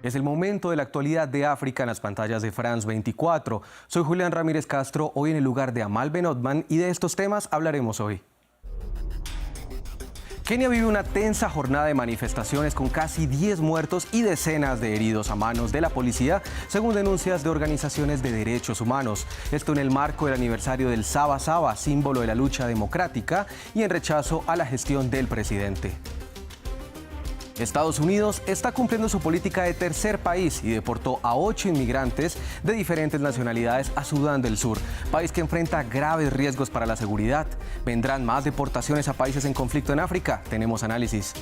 Es el momento de la actualidad de África en las pantallas de France 24. Soy Julián Ramírez Castro, hoy en el lugar de Amal Ben Otman, y de estos temas hablaremos hoy. Kenia vive una tensa jornada de manifestaciones con casi 10 muertos y decenas de heridos a manos de la policía, según denuncias de organizaciones de derechos humanos. Esto en el marco del aniversario del Saba Saba, símbolo de la lucha democrática, y en rechazo a la gestión del presidente. Estados Unidos está cumpliendo su política de tercer país y deportó a 8 inmigrantes de diferentes nacionalidades a Sudán del Sur, país que enfrenta graves riesgos para la seguridad. ¿Vendrán más deportaciones a países en conflicto en África? Tenemos análisis.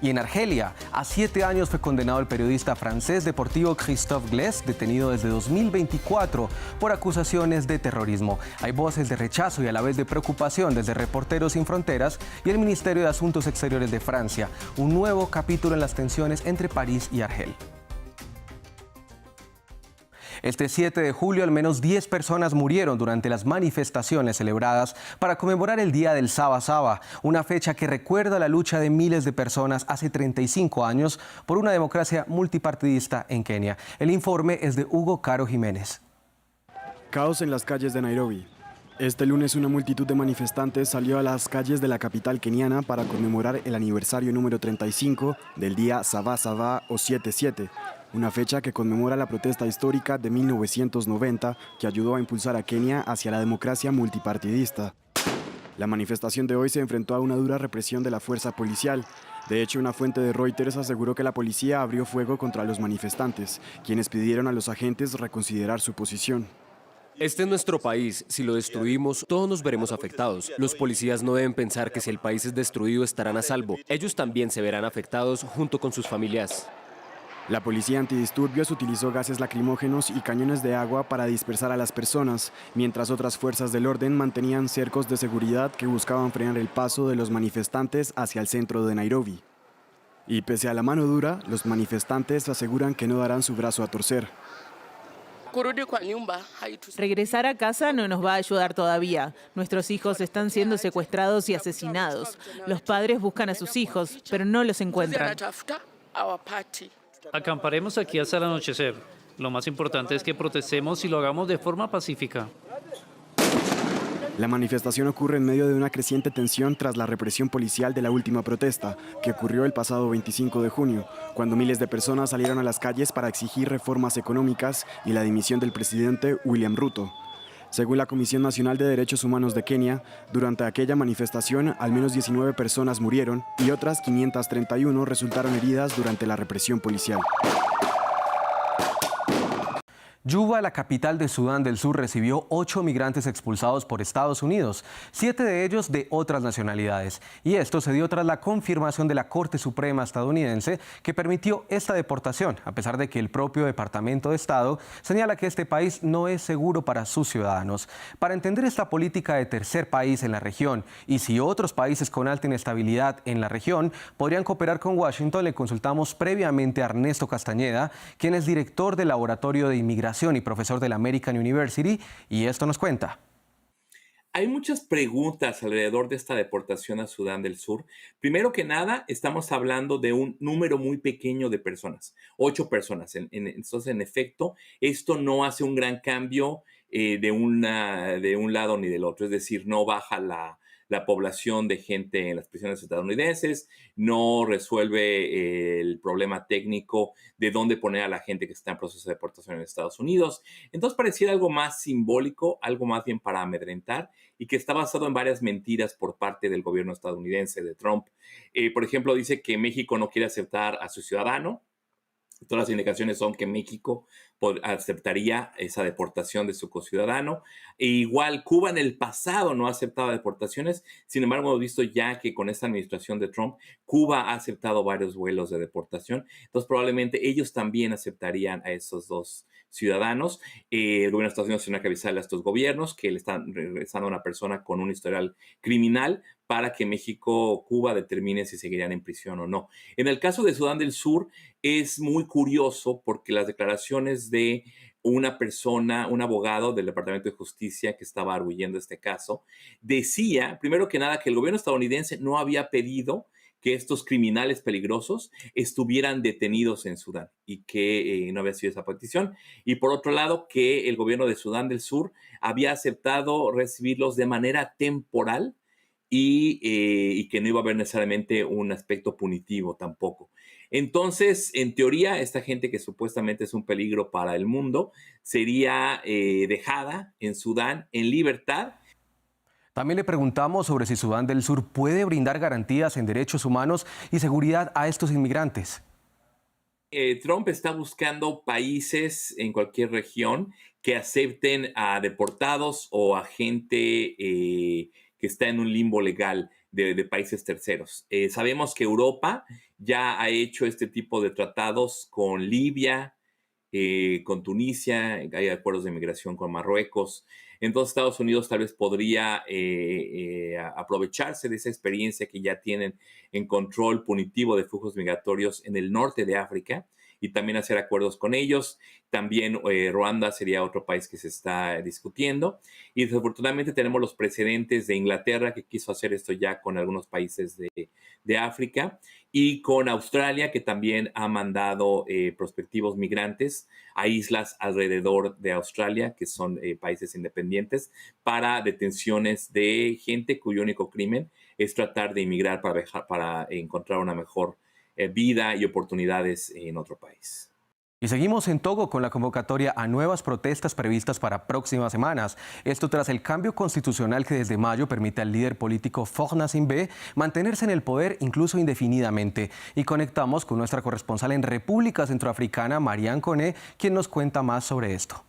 Y en Argelia, a 7 años fue condenado el periodista francés deportivo Christophe Glaise, detenido desde 2024 por acusaciones de terrorismo. Hay voces de rechazo y a la vez de preocupación desde Reporteros Sin Fronteras y el Ministerio de Asuntos Exteriores de Francia. Un nuevo capítulo en las tensiones entre París y Argel. Este 7 de julio, al menos 10 personas murieron durante las manifestaciones celebradas para conmemorar el Día del Saba Saba, una fecha que recuerda la lucha de miles de personas hace 35 años por una democracia multipartidista en Kenia. El informe es de Hugo Caro Jiménez. Caos en las calles de Nairobi. Este lunes una multitud de manifestantes salió a las calles de la capital keniana para conmemorar el aniversario número 35 del Día Saba Saba o 7-7, una fecha que conmemora la protesta histórica de 1990 que ayudó a impulsar a Kenia hacia la democracia multipartidista. La manifestación de hoy se enfrentó a una dura represión de la fuerza policial. De hecho, una fuente de Reuters aseguró que la policía abrió fuego contra los manifestantes, quienes pidieron a los agentes reconsiderar su posición. Este es nuestro país. Si lo destruimos, todos nos veremos afectados. Los policías no deben pensar que si el país es destruido estarán a salvo. Ellos también se verán afectados junto con sus familias. La policía antidisturbios utilizó gases lacrimógenos y cañones de agua para dispersar a las personas, mientras otras fuerzas del orden mantenían cercos de seguridad que buscaban frenar el paso de los manifestantes hacia el centro de Nairobi. Y pese a la mano dura, los manifestantes aseguran que no darán su brazo a torcer. Regresar a casa no nos va a ayudar todavía. Nuestros hijos están siendo secuestrados y asesinados. Los padres buscan a sus hijos, pero no los encuentran. Acamparemos aquí hasta el anochecer. Lo más importante es que protestemos y lo hagamos de forma pacífica. La manifestación ocurre en medio de una creciente tensión tras la represión policial de la última protesta, que ocurrió el pasado 25 de junio, cuando miles de personas salieron a las calles para exigir reformas económicas y la dimisión del presidente William Ruto. Según la Comisión Nacional de Derechos Humanos de Kenia, durante aquella manifestación al menos 19 personas murieron y otras 531 resultaron heridas durante la represión policial. Juba, la capital de Sudán del Sur, recibió 8 migrantes expulsados por Estados Unidos, 7 de ellos de otras nacionalidades. Y esto se dio tras la confirmación de la Corte Suprema estadounidense que permitió esta deportación, a pesar de que el propio Departamento de Estado señala que este país no es seguro para sus ciudadanos. Para entender esta política de tercer país en la región y si otros países con alta inestabilidad en la región podrían cooperar con Washington, le consultamos previamente a Ernesto Castañeda, quien es director del Laboratorio de Inmigración y profesor de la American University, y esto nos cuenta. Hay muchas preguntas alrededor de esta deportación a Sudán del Sur. Primero que nada, estamos hablando de un número muy pequeño de personas, 8 personas. Entonces, en efecto, esto no hace un gran cambio de un lado ni del otro. Es decir, no baja la población de gente en las prisiones estadounidenses, no resuelve el problema técnico de dónde poner a la gente que está en proceso de deportación en Estados Unidos. Entonces pareciera algo más simbólico, algo más bien para amedrentar y que está basado en varias mentiras por parte del gobierno estadounidense de Trump. Por ejemplo, dice que México no quiere aceptar a su ciudadano. Todas las indicaciones son que México aceptaría esa deportación de su conciudadano. E igual Cuba en el pasado no ha aceptado deportaciones. Sin embargo, hemos visto ya que con esta administración de Trump, Cuba ha aceptado varios vuelos de deportación. Entonces, probablemente ellos también aceptarían a esos dos ciudadanos. El gobierno de Estados Unidos tiene que avisarle a estos gobiernos que le están regresando a una persona con un historial criminal para que México o Cuba determine si seguirían en prisión o no. En el caso de Sudán del Sur es muy curioso porque las declaraciones de una persona, un abogado del Departamento de Justicia que estaba arguyendo este caso, decía, primero que nada, que el gobierno estadounidense no había pedido que estos criminales peligrosos estuvieran detenidos en Sudán y que no había sido esa petición. Y por otro lado, que el gobierno de Sudán del Sur había aceptado recibirlos de manera temporal y que no iba a haber necesariamente un aspecto punitivo tampoco. Entonces, en teoría, esta gente que supuestamente es un peligro para el mundo sería dejada en Sudán en libertad. También le preguntamos sobre si Sudán del Sur puede brindar garantías en derechos humanos y seguridad a estos inmigrantes. Trump está buscando países en cualquier región que acepten a deportados o a gente que está en un limbo legal de países terceros. Sabemos que Europa ya ha hecho este tipo de tratados con Libia, con Tunisia, hay acuerdos de migración con Marruecos. Entonces Estados Unidos tal vez podría aprovecharse de esa experiencia que ya tienen en control punitivo de flujos migratorios en el norte de África y también hacer acuerdos con ellos. También Ruanda sería otro país que se está discutiendo. Y desafortunadamente tenemos los precedentes de Inglaterra, que quiso hacer esto ya con algunos países de África, y con Australia, que también ha mandado prospectivos migrantes a islas alrededor de Australia, que son países independientes, para detenciones de gente cuyo único crimen es tratar de emigrar para encontrar una mejor vida y oportunidades en otro país. Y seguimos en Togo con la convocatoria a nuevas protestas previstas para próximas semanas. Esto tras el cambio constitucional que desde mayo permite al líder político Faure Gnassingbé mantenerse en el poder incluso indefinidamente. Y conectamos con nuestra corresponsal en República Centroafricana, Marianne Koné, quien nos cuenta más sobre esto.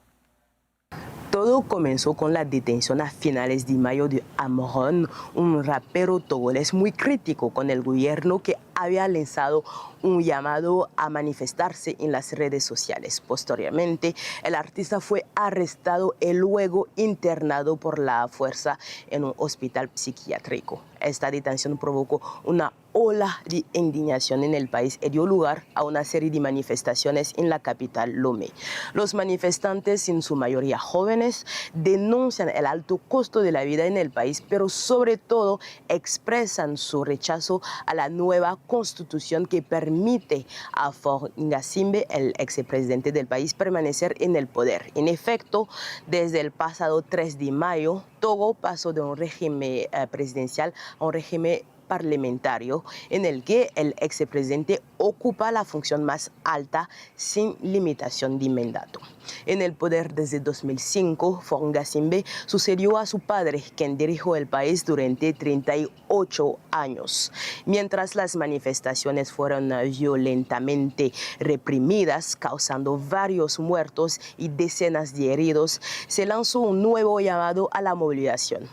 Todo comenzó con la detención a finales de mayo de Amron, un rapero togolés muy crítico con el gobierno que había lanzado un llamado a manifestarse en las redes sociales. Posteriormente, el artista fue arrestado y luego internado por la fuerza en un hospital psiquiátrico. Esta detención provocó una ola de indignación en el país y dio lugar a una serie de manifestaciones en la capital, Lomé. Los manifestantes, en su mayoría jóvenes, denuncian el alto costo de la vida en el país, pero sobre todo expresan su rechazo a la nueva constitución que permite a Faure Gnassingbé, el expresidente del país, permanecer en el poder. En efecto, desde el pasado 3 de mayo, Togo pasó de un régimen presidencial a un régimen parlamentario en el que el expresidente ocupa la función más alta sin limitación de mandato. En el poder desde 2005, Faure Gnassingbé sucedió a su padre, quien dirigió el país durante 38 años. Mientras las manifestaciones fueron violentamente reprimidas, causando varios muertos y decenas de heridos, se lanzó un nuevo llamado a la movilización.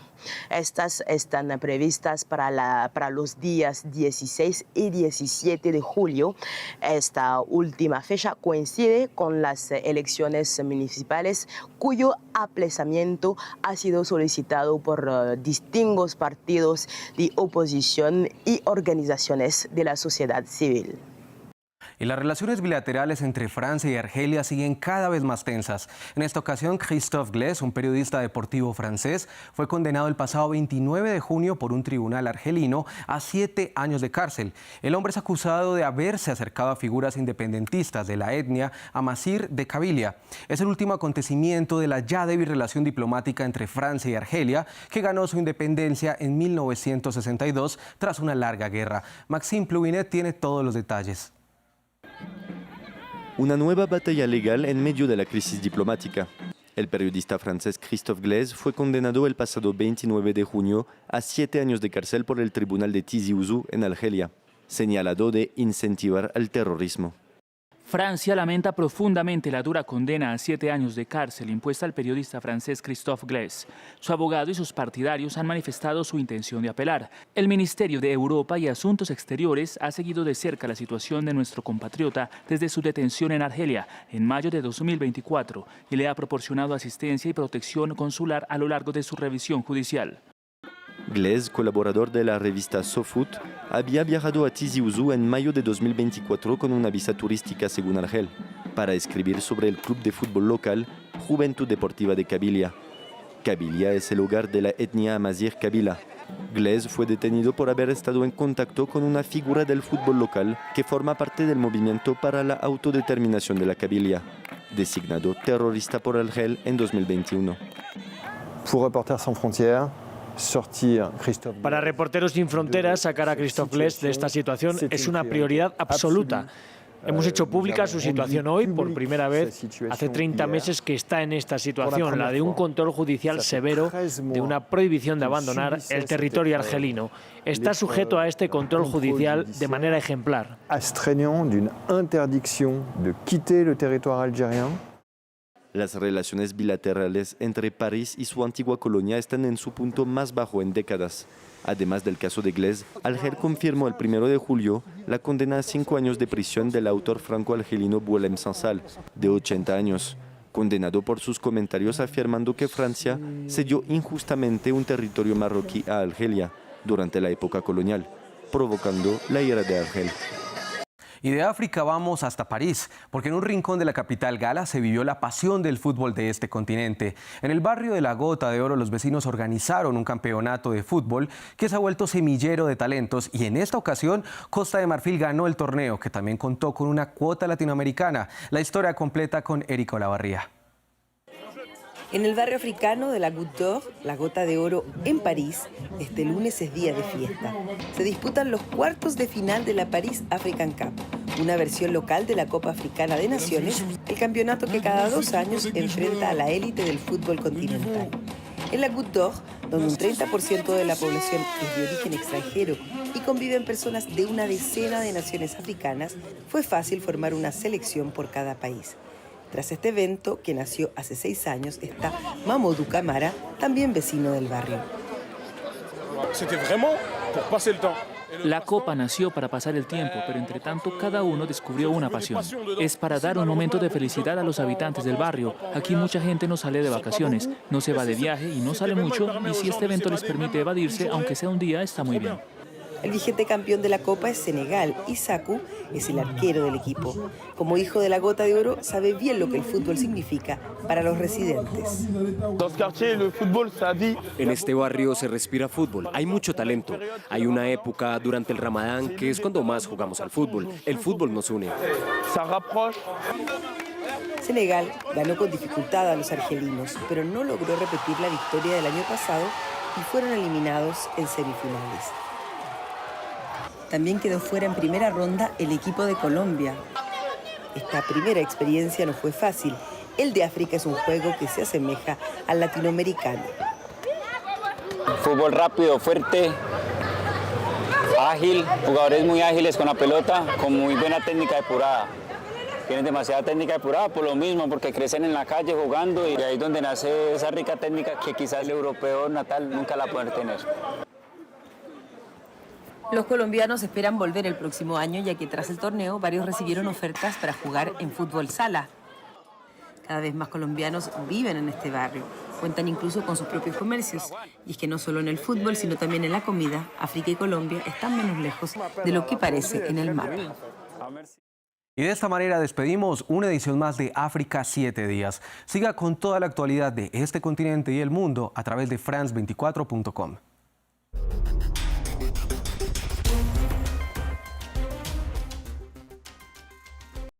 Estas están previstas para los días 16 y 17 de julio. Esta última fecha coincide con las elecciones municipales, cuyo aplazamiento ha sido solicitado por distintos partidos de oposición y organizaciones de la sociedad civil. Y las relaciones bilaterales entre Francia y Argelia siguen cada vez más tensas. En esta ocasión, Christophe Glaise, un periodista deportivo francés, fue condenado el pasado 29 de junio por un tribunal argelino a 7 años de cárcel. El hombre es acusado de haberse acercado a figuras independentistas de la etnia Amazigh de Kabylia. Es el último acontecimiento de la ya débil relación diplomática entre Francia y Argelia, que ganó su independencia en 1962 tras una larga guerra. Maxime Plouvinet tiene todos los detalles. Una nueva batalla legal en medio de la crisis diplomática. El periodista francés Christophe Glaise fue condenado el pasado 29 de junio a 7 años de cárcel por el tribunal de Tizi Ouzou en Argelia, señalado de incentivar al terrorismo. Francia lamenta profundamente la dura condena a 7 años de cárcel impuesta al periodista francés Christophe Glaise. Su abogado y sus partidarios han manifestado su intención de apelar. El Ministerio de Europa y Asuntos Exteriores ha seguido de cerca la situación de nuestro compatriota desde su detención en Argelia en mayo de 2024 y le ha proporcionado asistencia y protección consular a lo largo de su revisión judicial. Glaise, colaborador de la revista SoFoot, había viajado a Tizi Ouzou en mayo de 2024 con una visa turística según Argel, para escribir sobre el club de fútbol local Juventud Deportiva de Kabylia. Kabylia es el hogar de la etnia Amazigh Kabila, Glaise fue detenido por haber estado en contacto con una figura del fútbol local que forma parte del movimiento para la autodeterminación de la Kabylia, designado terrorista por Argel en 2021. Para Reporteros Sin Fronteras, sacar a Christophe Glaise de esta situación es una prioridad absoluta. Hemos hecho pública su situación hoy, por primera vez. Hace 30 meses que está en esta situación, la de un control judicial severo, de una prohibición de abandonar el territorio argelino. Está sujeto a este control judicial de manera ejemplar. Las relaciones bilaterales entre París y su antigua colonia están en su punto más bajo en décadas. Además del caso de Glaise, Argel confirmó el 1 de julio la condena a 5 años de prisión del autor franco-argelino Boualem Sansal, de 80 años, condenado por sus comentarios afirmando que Francia cedió injustamente un territorio marroquí a Argelia durante la época colonial, provocando la ira de Argel. Y de África vamos hasta París, porque en un rincón de la capital gala se vivió la pasión del fútbol de este continente. En el barrio de la Gota de Oro los vecinos organizaron un campeonato de fútbol que se ha vuelto semillero de talentos y en esta ocasión Costa de Marfil ganó el torneo, que también contó con una cuota latinoamericana. La historia completa con Erika Olavarría. En el barrio africano de la Goutte d'Or, la Gota de Oro, en París, este lunes es día de fiesta. Se disputan los cuartos de final de la Paris African Cup, una versión local de la Copa Africana de Naciones, el campeonato que cada 2 años enfrenta a la élite del fútbol continental. En la Goutte d'Or, donde un 30% de la población es de origen extranjero y conviven personas de una decena de naciones africanas, fue fácil formar una selección por cada país. Tras este evento, que nació hace 6 años, está Mamadou Camara, también vecino del barrio. La copa nació para pasar el tiempo, pero entre tanto cada uno descubrió una pasión. Es para dar un momento de felicidad a los habitantes del barrio. Aquí mucha gente no sale de vacaciones, no se va de viaje y no sale mucho, y si este evento les permite evadirse, aunque sea un día, está muy bien. El vigente campeón de la Copa es Senegal y Sakou es el arquero del equipo. Como hijo de la Gota de Oro, sabe bien lo que el fútbol significa para los residentes. En este barrio se respira fútbol, hay mucho talento. Hay una época durante el Ramadán que es cuando más jugamos al fútbol. El fútbol nos une. Senegal ganó con dificultad a los argelinos, pero no logró repetir la victoria del año pasado y fueron eliminados en semifinales. También quedó fuera en primera ronda el equipo de Colombia. Esta primera experiencia no fue fácil. El de África es un juego que se asemeja al latinoamericano. Fútbol rápido, fuerte, ágil, jugadores muy ágiles con la pelota, con muy buena técnica depurada. Tienen demasiada técnica depurada por lo mismo, porque crecen en la calle jugando y ahí es donde nace esa rica técnica que quizás el europeo natal nunca la puede tener. Los colombianos esperan volver el próximo año, ya que tras el torneo varios recibieron ofertas para jugar en fútbol sala. Cada vez más colombianos viven en este barrio, cuentan incluso con sus propios comercios. Y es que no solo en el fútbol, sino también en la comida, África y Colombia están menos lejos de lo que parece en el mapa. Y de esta manera despedimos una edición más de África 7 días. Siga con toda la actualidad de este continente y el mundo a través de France24.com.